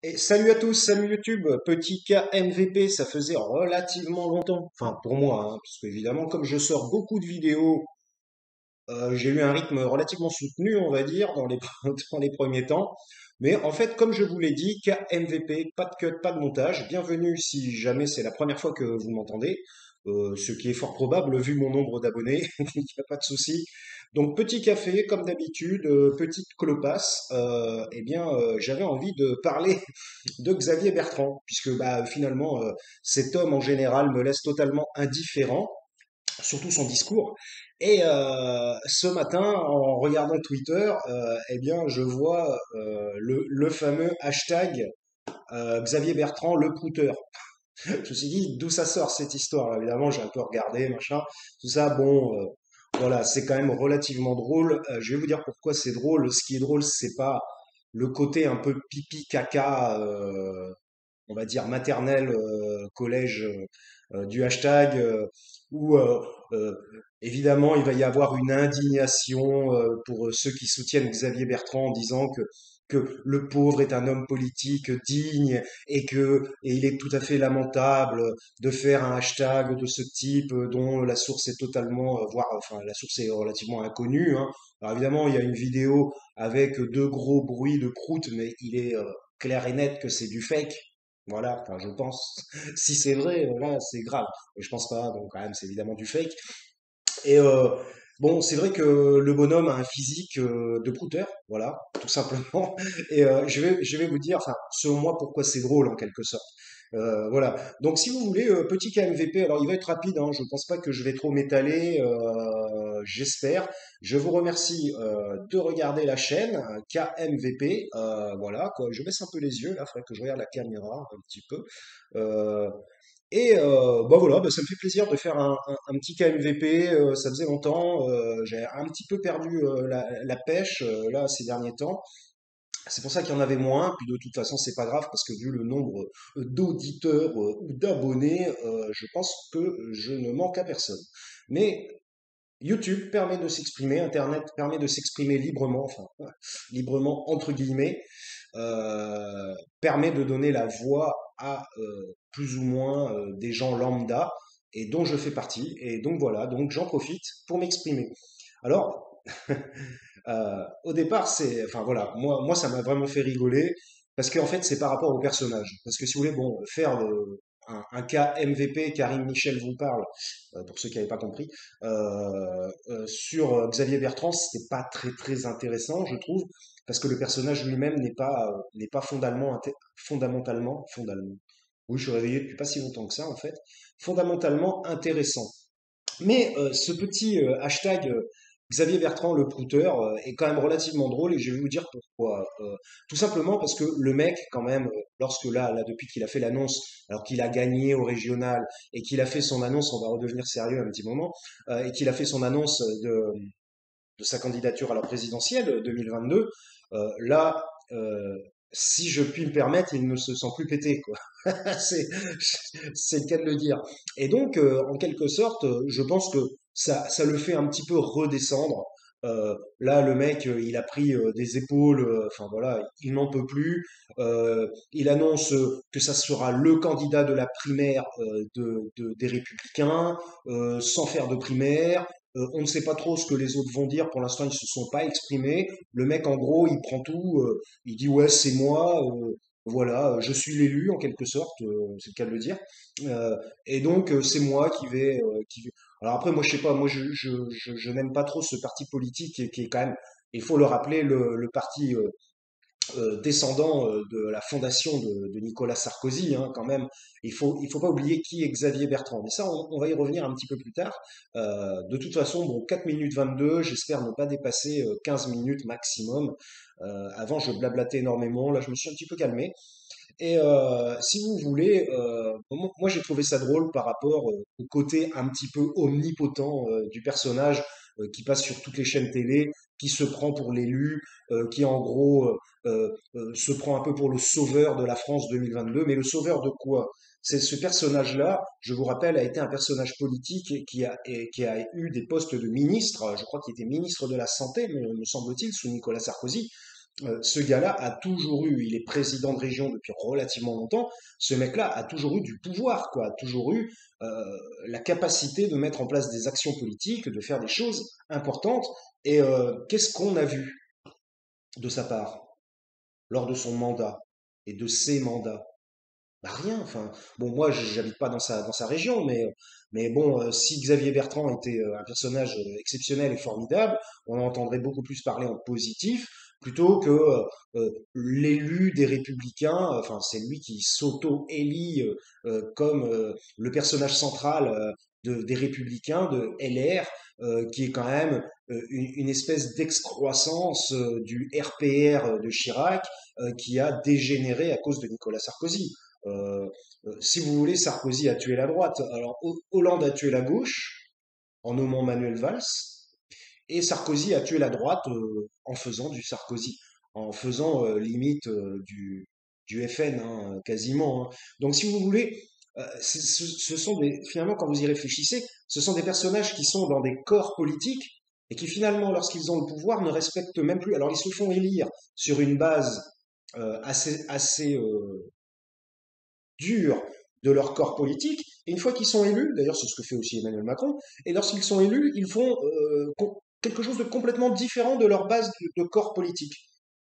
Et salut à tous, salut YouTube, petit cas MVP, ça faisait relativement longtemps, enfin pour moi, hein, parce qu'évidemment comme je sors beaucoup de vidéos, j'ai eu un rythme relativement soutenu, on va dire, dans les, dans les premiers temps. Mais en fait, comme je vous l'ai dit, cas MVP, pas de cut, pas de montage. Bienvenue si jamais c'est la première fois que vous m'entendez, ce qui est fort probable vu mon nombre d'abonnés, il n'y a pas de souci. Donc petit café, comme d'habitude, petite clopasse. J'avais envie de parler de Xavier Bertrand, puisque finalement, cet homme en général me laisse totalement indifférent, surtout son discours. Et ce matin, en regardant Twitter, je vois le fameux hashtag Xavier Bertrand, le prouteur. Je me suis dit, d'où ça sort cette histoire? Évidemment, j'ai un peu regardé, machin, tout ça. Bon, voilà, c'est quand même relativement drôle. Je vais vous dire pourquoi c'est drôle. Ce qui est drôle, c'est pas le côté un peu pipi caca, on va dire maternelle, collège, du hashtag, où euh, évidemment il va y avoir une indignation pour ceux qui soutiennent Xavier Bertrand en disant que le pauvre est un homme politique digne et il est tout à fait lamentable de faire un hashtag de ce type dont la source est totalement, voire enfin la source est relativement inconnue, hein. Alors évidemment il y a une vidéo avec deux gros bruits de prout, mais il est clair et net que c'est du fake. Voilà, enfin, je pense. Si c'est vrai, là, c'est grave. Mais je pense pas, donc quand même, c'est évidemment du fake. Et bon, c'est vrai que le bonhomme a un physique de brouteur, voilà, tout simplement. Et je vais vous dire, enfin, selon moi, pourquoi c'est drôle en quelque sorte. Voilà. Donc, si vous voulez, petit KMVP, alors il va être rapide, hein, je pense pas que je vais trop m'étaler, j'espère. Je vous remercie de regarder la chaîne KMVP. Voilà, quoi. Je baisse un peu les yeux, là, il faudrait que je regarde la caméra un petit peu. Euh, voilà, ça me fait plaisir de faire un petit KMVP. Ça faisait longtemps. J'ai un petit peu perdu la pêche là ces derniers temps. C'est pour ça qu'il y en avait moins. Puis de toute façon, c'est pas grave parce que vu le nombre d'auditeurs ou d'abonnés, je pense que je ne manque à personne. Mais YouTube permet de s'exprimer, Internet permet de s'exprimer librement, enfin librement entre guillemets, permet de donner la voix à plus ou moins des gens lambda et dont je fais partie. Et donc voilà, donc j'en profite pour m'exprimer. Alors, au départ, enfin voilà, moi ça m'a vraiment fait rigoler parce qu'en fait c'est par rapport au personnage. Parce que si vous voulez, bon, faire un cas MVP, Karim Michel vous parle, pour ceux qui n'avaient pas compris, sur Xavier Bertrand, c'était pas très très intéressant, je trouve, parce que le personnage lui-même n'est pas fondamentalement, oui, je suis réveillé depuis pas si longtemps que ça en fait, fondamentalement intéressant. Mais ce petit hashtag Xavier Bertrand le prouteur est quand même relativement drôle et je vais vous dire pourquoi. Tout simplement parce que le mec, quand même, lorsque là, depuis qu'il a fait l'annonce, alors qu'il a gagné au régional et qu'il a fait son annonce, on va redevenir sérieux un petit moment, et qu'il a fait son annonce de sa candidature à la présidentielle 2022, là, si je puis me permettre, il ne se sent plus pété, quoi. C'est, c'est le cas de le dire. Et donc, en quelque sorte, je pense que ça le fait un petit peu redescendre. Là, le mec, il a pris des épaules, enfin voilà, il n'en peut plus. Il annonce que ça sera le candidat de la primaire des Républicains, sans faire de primaire. On ne sait pas trop ce que les autres vont dire. Pour l'instant, ils se sont pas exprimés. Le mec, en gros, il prend tout. Il dit ouais, c'est moi. Voilà, je suis l'élu en quelque sorte. C'est le cas de le dire. Et donc, c'est moi qui vais. Alors après, moi, je sais pas. Moi, je n'aime pas trop ce parti politique qui est quand même. Il faut le rappeler, le parti descendant de la fondation de Nicolas Sarkozy, hein, quand même. Il faut pas oublier qui est Xavier Bertrand. Mais ça, on va y revenir un petit peu plus tard. De toute façon, bon, 4 minutes 22, j'espère ne pas dépasser 15 minutes maximum. Avant, je blablatais énormément. Là, je me suis un petit peu calmé. Et si vous voulez, moi j'ai trouvé ça drôle par rapport au côté un petit peu omnipotent du personnage qui passe sur toutes les chaînes télé, qui se prend pour l'élu, qui en gros se prend un peu pour le sauveur de la France 2022. Mais le sauveur de quoi? C'est ce personnage-là, je vous rappelle, a été un personnage politique qui a eu des postes de ministre. Je crois qu'il était ministre de la Santé, me semble-t-il, sous Nicolas Sarkozy. Ce gars-là a toujours eu, il est président de région depuis relativement longtemps, ce mec-là a toujours eu du pouvoir, quoi, a toujours eu euh, la capacité de mettre en place des actions politiques, de faire des choses importantes. Et qu'est-ce qu'on a vu de sa part lors de son mandat et de ses mandats? Bah rien, enfin, bon, moi, j'habite pas dans sa région, mais bon, si Xavier Bertrand était un personnage exceptionnel et formidable, on en entendrait beaucoup plus parler en positif, plutôt que l'élu des Républicains, enfin, c'est lui qui s'auto-élit comme le personnage central des Républicains, de LR, qui est quand même une espèce d'excroissance du RPR de Chirac, qui a dégénéré à cause de Nicolas Sarkozy. Euh, si vous voulez, Sarkozy a tué la droite. Alors, Hollande a tué la gauche en nommant Manuel Valls, et Sarkozy a tué la droite en faisant du Sarkozy, en faisant limite du FN, hein, quasiment, hein. Donc, si vous voulez, ce sont des, finalement, quand vous y réfléchissez, ce sont des personnages qui sont dans des corps politiques et qui finalement, lorsqu'ils ont le pouvoir, ne respectent même plus. Alors, ils se font élire sur une base assez durs de leur corps politique. Et une fois qu'ils sont élus, d'ailleurs c'est ce que fait aussi Emmanuel Macron, et lorsqu'ils sont élus, ils font quelque chose de complètement différent de leur base de corps politique.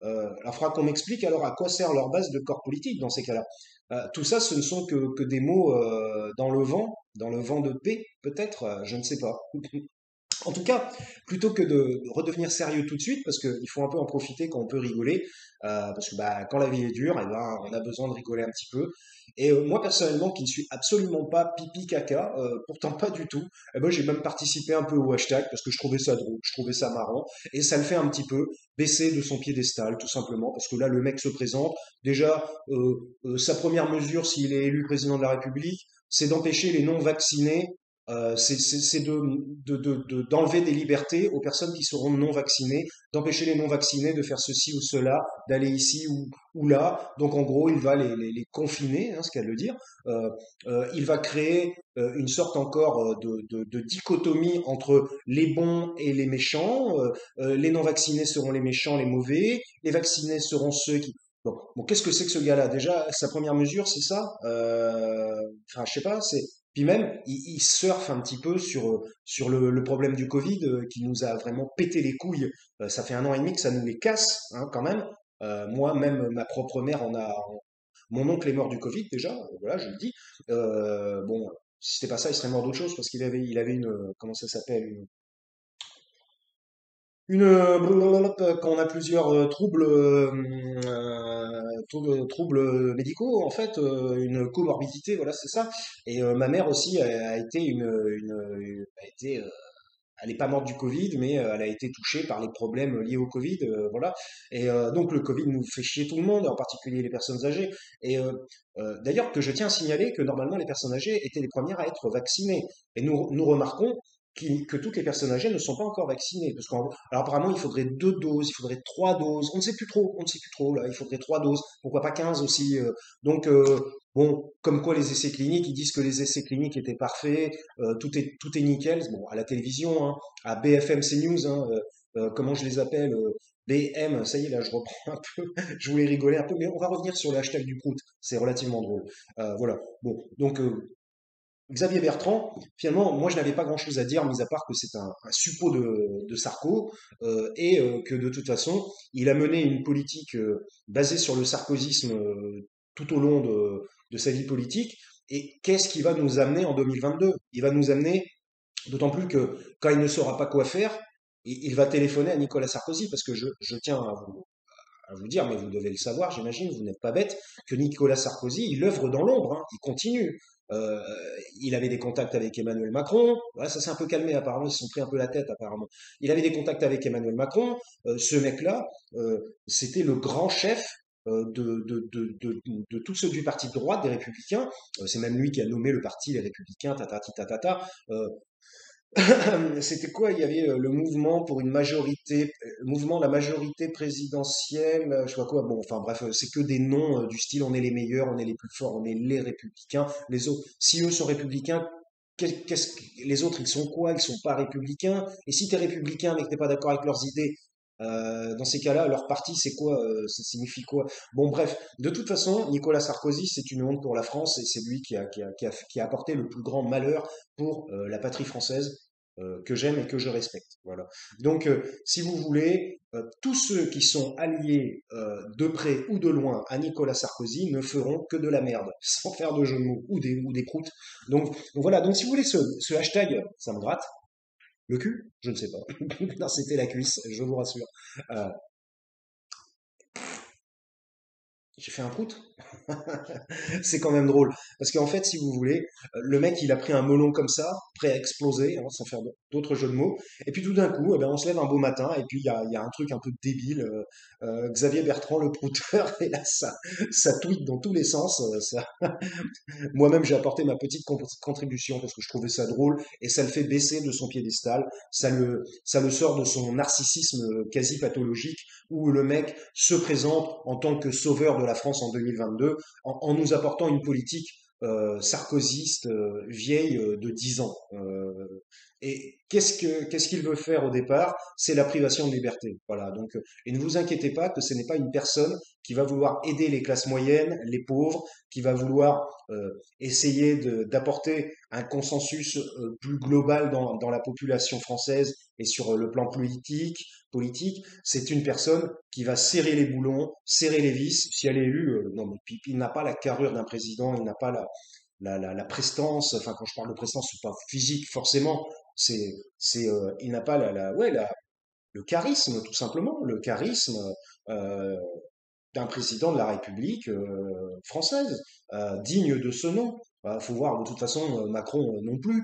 Alors, il faudra qu'on m'explique alors à quoi sert leur base de corps politique dans ces cas-là. Tout ça, ce ne sont que des mots dans le vent de paix, peut-être, je ne sais pas. En tout cas, plutôt que de redevenir sérieux tout de suite, parce qu'il faut un peu en profiter quand on peut rigoler, parce que bah, quand la vie est dure, eh ben, on a besoin de rigoler un petit peu. Et moi personnellement, qui ne suis absolument pas pipi caca, pourtant pas du tout, eh ben, j'ai même participé un peu au hashtag parce que je trouvais ça drôle, je trouvais ça marrant, et ça le fait un petit peu baisser de son piédestal, tout simplement, parce que là, le mec se présente. Déjà, sa première mesure, s'il est élu président de la République, c'est d'empêcher les non-vaccinés c'est d'enlever des libertés aux personnes qui seront non vaccinées, d'empêcher les non vaccinés de faire ceci ou cela, d'aller ici ou là. Donc en gros, il va les confiner, hein, ce qu'elle veut dire. Il va créer une sorte encore de dichotomie entre les bons et les méchants. Les non vaccinés seront les méchants, les mauvais. Les vaccinés seront ceux qui... Bon, qu'est-ce que c'est que ce gars-là? Déjà, sa première mesure, c'est ça. Enfin, je sais pas, c'est puis même, il surfe un petit peu sur le problème du Covid qui nous a vraiment pété les couilles. Ça fait un an et demi que ça nous les casse, hein, quand même. Moi, même ma propre mère Mon oncle est mort du Covid déjà, voilà, je le dis. Bon, si c'était pas ça, il serait mort d'autre chose parce il avait une, comment ça s'appelle, quand on a plusieurs troubles médicaux, en fait, une comorbidité, voilà, c'est ça. Et ma mère aussi a été a été, elle n'est pas morte du Covid, mais elle a été touchée par les problèmes liés au Covid, voilà. Et donc le Covid nous fait chier tout le monde, en particulier les personnes âgées. Et d'ailleurs, que je tiens à signaler que normalement les personnes âgées étaient les premières à être vaccinées. Et nous remarquons que toutes les personnes âgées ne sont pas encore vaccinées. Alors apparemment, il faudrait 2 doses, il faudrait 3 doses, on ne sait plus trop, on ne sait plus trop, là, il faudrait 3 doses, pourquoi pas 15 aussi. Donc, bon, comme quoi les essais cliniques, ils disent que les essais cliniques étaient parfaits, tout est nickel. Bon, à la télévision, hein, à BFM CNews, hein, comment je les appelle, BM, ça y est, là, je reprends un peu, je voulais rigoler un peu, mais on va revenir sur le hashtag du prout, c'est relativement drôle. Voilà, bon, donc Xavier Bertrand, finalement, moi je n'avais pas grand-chose à dire, mis à part que c'est un suppôt de Sarko, et que de toute façon, il a mené une politique basée sur le sarkozysme tout au long de sa vie politique. Et qu'est-ce qui va nous amener en 2022? Il va nous amener, d'autant plus que quand il ne saura pas quoi faire, il va téléphoner à Nicolas Sarkozy, parce que je tiens à vous dire, mais vous devez le savoir, j'imagine, vous n'êtes pas bête, que Nicolas Sarkozy, il œuvre dans l'ombre, hein, il continue. Euh, il avait des contacts avec Emmanuel Macron, voilà, ça s'est un peu calmé apparemment, ils se sont pris un peu la tête apparemment. Il avait des contacts avec Emmanuel Macron, ce mec-là, c'était le grand chef de tous ceux du parti de droite, des Républicains. C'est même lui qui a nommé le parti Les Républicains, tatati tatata. C'était quoi? Il y avait le mouvement pour une majorité, le mouvement de la majorité présidentielle, je sais pas quoi. Bon, enfin bref, c'est que des noms du style on est les meilleurs, on est les plus forts, on est les républicains. Les autres, si eux sont républicains, les autres ils sont quoi? Ils sont pas républicains. Et si t'es républicain mais que t'es pas d'accord avec leurs idées, Dans ces cas-là, leur parti, c'est quoi? Ça signifie quoi? Bon, bref, de toute façon, Nicolas Sarkozy, c'est une honte pour la France et c'est lui qui a apporté le plus grand malheur pour la patrie française que j'aime et que je respecte. Voilà. Donc, si vous voulez, tous ceux qui sont alliés de près ou de loin à Nicolas Sarkozy ne feront que de la merde, sans faire de jeu de mots ou des croûtes. Donc voilà. Donc si vous voulez ce hashtag, ça me gratte. Le cul? Je ne sais pas. Non, c'était la cuisse, je vous rassure. Euh, j'ai fait un prout. C'est quand même drôle. Parce qu'en fait, si vous voulez, le mec, il a pris un melon comme ça, prêt à exploser, hein, sans faire d'autres jeux de mots. Et puis tout d'un coup, eh ben, on se lève un beau matin, et puis il y a un truc un peu débile. Xavier Bertrand, le prouteur, et là, ça tweet dans tous les sens. Moi-même, j'ai apporté ma petite contribution parce que je trouvais ça drôle, et ça le fait baisser de son piédestal. Ça le sort de son narcissisme quasi pathologique, où le mec se présente en tant que sauveur de la France en 2022 en nous apportant une politique sarkozyste vieille de 10 ans. Et qu'est-ce qu'il veut faire au départ? C'est la privation de liberté. Voilà. Donc, et ne vous inquiétez pas que ce n'est pas une personne qui va vouloir aider les classes moyennes, les pauvres, qui va vouloir essayer d'apporter un consensus plus global dans la population française et sur le plan politique, c'est une personne qui va serrer les boulons, serrer les vis. Si elle est élue, non, mais puis il n'a pas la carrure d'un président, il n'a pas la prestance. Enfin, quand je parle de prestance, c'est pas physique forcément. Il n'a pas le charisme, tout simplement, le charisme euh, d'un président de la République française, digne de ce nom. Faut voir, de toute façon, Macron non plus,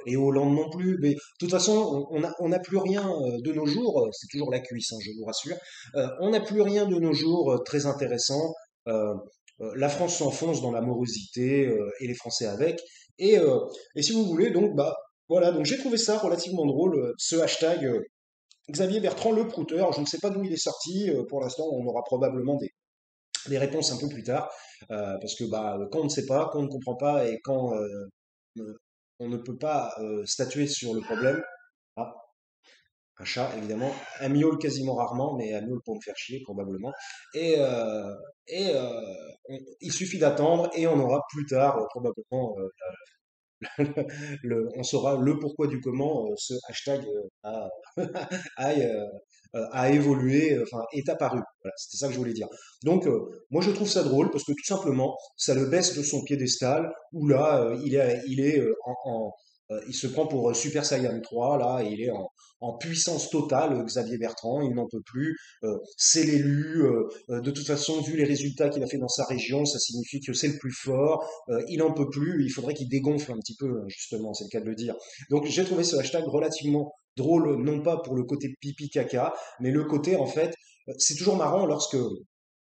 et Hollande non plus. Mais de toute façon, on n'a plus rien de nos jours. C'est toujours la cuisse, hein, je vous rassure. On n'a plus rien de nos jours très intéressant. Euh, la France s'enfonce dans la morosité et les Français avec. Et, euh, et si vous voulez, donc, bah, voilà. Donc j'ai trouvé ça relativement drôle, ce hashtag. Xavier Bertrand, le prouteur, je ne sais pas d'où il est sorti. Pour l'instant, on aura probablement des réponses un peu plus tard, parce que bah, quand on ne sait pas, quand on ne comprend pas et quand euh, on ne peut pas statuer sur le problème, ah, un chat évidemment, un miaule quasiment rarement, mais un miaule pour me faire chier probablement, et, euh, il suffit d'attendre et on aura plus tard probablement on saura le pourquoi du comment ce hashtag aille, a évolué, enfin, est apparu. Voilà, c'était ça que je voulais dire. Donc, moi, je trouve ça drôle parce que tout simplement, ça le baisse de son piédestal, où là, il se prend pour Super Saiyan 3, là, il est en puissance totale, Xavier Bertrand, il n'en peut plus, c'est l'élu, de toute façon, vu les résultats qu'il a fait dans sa région, ça signifie que c'est le plus fort, il n'en peut plus, il faudrait qu'il dégonfle un petit peu, hein, justement, c'est le cas de le dire. Donc j'ai trouvé ce hashtag relativement drôle, non pas pour le côté pipi caca, mais le côté, en fait, c'est toujours marrant lorsque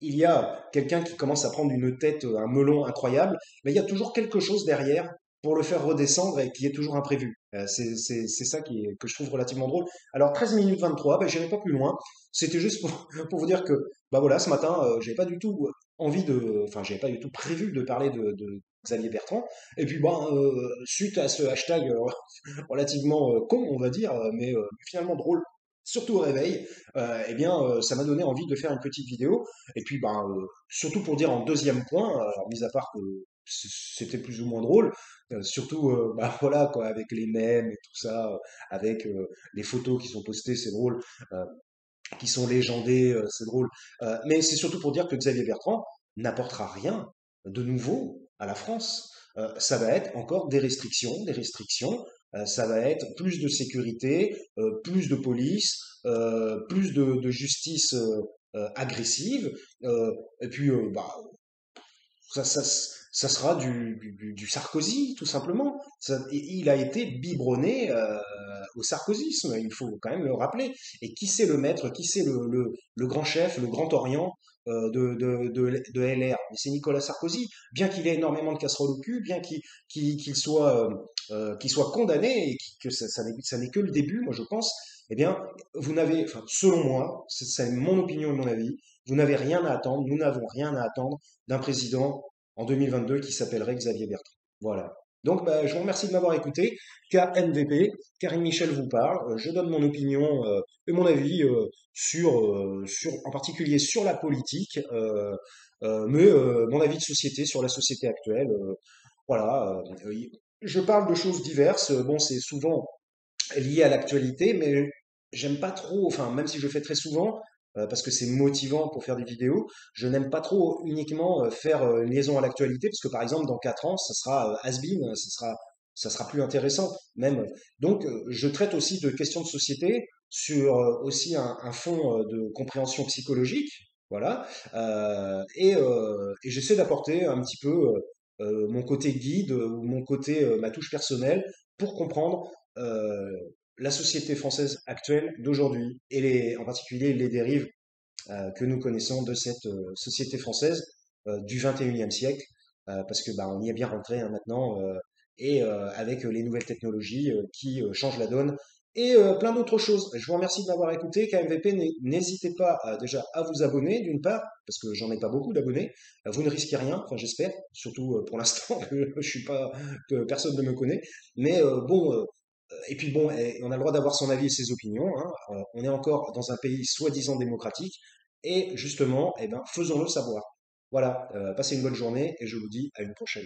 il y a quelqu'un qui commence à prendre une tête, un melon incroyable, mais il y a toujours quelque chose derrière pour le faire redescendre et qui est toujours imprévu. C'est ça que je trouve relativement drôle. Alors 13 minutes 23, ben, j'irai pas plus loin. C'était juste pour vous dire que, bah voilà, ce matin, j'avais pas du tout enfin, j'avais pas du tout prévu de parler de Xavier Bertrand. Et puis, ben, suite à ce hashtag relativement con, on va dire, mais finalement drôle, surtout au réveil, eh bien, ça m'a donné envie de faire une petite vidéo. Et puis, ben, surtout pour dire en deuxième point, alors, mis à part que c'était plus ou moins drôle, surtout, bah, voilà, quoi, avec les mèmes et tout ça, avec les photos qui sont postées, c'est drôle, euh, qui sont légendées, c'est drôle. Mais c'est surtout pour dire que Xavier Bertrand n'apportera rien de nouveau à la France. Ça va être encore des restrictions. Ça va être plus de sécurité, plus de police, plus de justice agressive. Et puis, bah, ça, ça, ça sera du Sarkozy, tout simplement. Il a été biberonné au sarkozysme, il faut quand même le rappeler. Et qui c'est le maître, qui c'est le grand chef, le grand Orient de LR? Mais c'est Nicolas Sarkozy. Bien qu'il ait énormément de casseroles au cul, bien qu'il soit condamné, et que ça n'est que le début, moi je pense, eh bien, vous n'avez, enfin, selon moi, c'est mon opinion et mon avis, vous n'avez rien à attendre, nous n'avons rien à attendre d'un président en 2022 qui s'appellerait Xavier Bertrand. Voilà. Donc, bah, je vous remercie de m'avoir écouté. KMVP, Karine Michel vous parle. Je donne mon opinion et mon avis en particulier sur la politique, mais mon avis de société sur la société actuelle. Voilà. Je parle de choses diverses. Bon, c'est souvent lié à l'actualité, mais j'aime pas trop, enfin, même si je le fais très souvent, parce que c'est motivant pour faire des vidéos, je n'aime pas trop uniquement faire une liaison à l'actualité, parce que par exemple, dans 4 ans, ça sera has-been, ça sera plus intéressant, même. Donc, je traite aussi de questions de société sur aussi un fond de compréhension psychologique, voilà, et j'essaie d'apporter un petit peu mon côté guide ou mon côté, ma touche personnelle pour comprendre la société française actuelle d'aujourd'hui et en particulier les dérives que nous connaissons de cette société française du 21e siècle, parce que bah, on y est bien rentré hein, maintenant, avec les nouvelles technologies qui changent la donne et plein d'autres choses. Je vous remercie de m'avoir écouté. KMVP, n'hésitez pas déjà à vous abonner d'une part, parce que j'en ai pas beaucoup d'abonnés. Vous ne risquez rien, enfin j'espère, surtout pour l'instant que je suis pas, que personne ne me connaît. Mais et puis bon, on a le droit d'avoir son avis et ses opinions, hein. On est encore dans un pays soi-disant démocratique, et justement, eh ben, faisons-le savoir. Voilà, passez une bonne journée et je vous dis à une prochaine.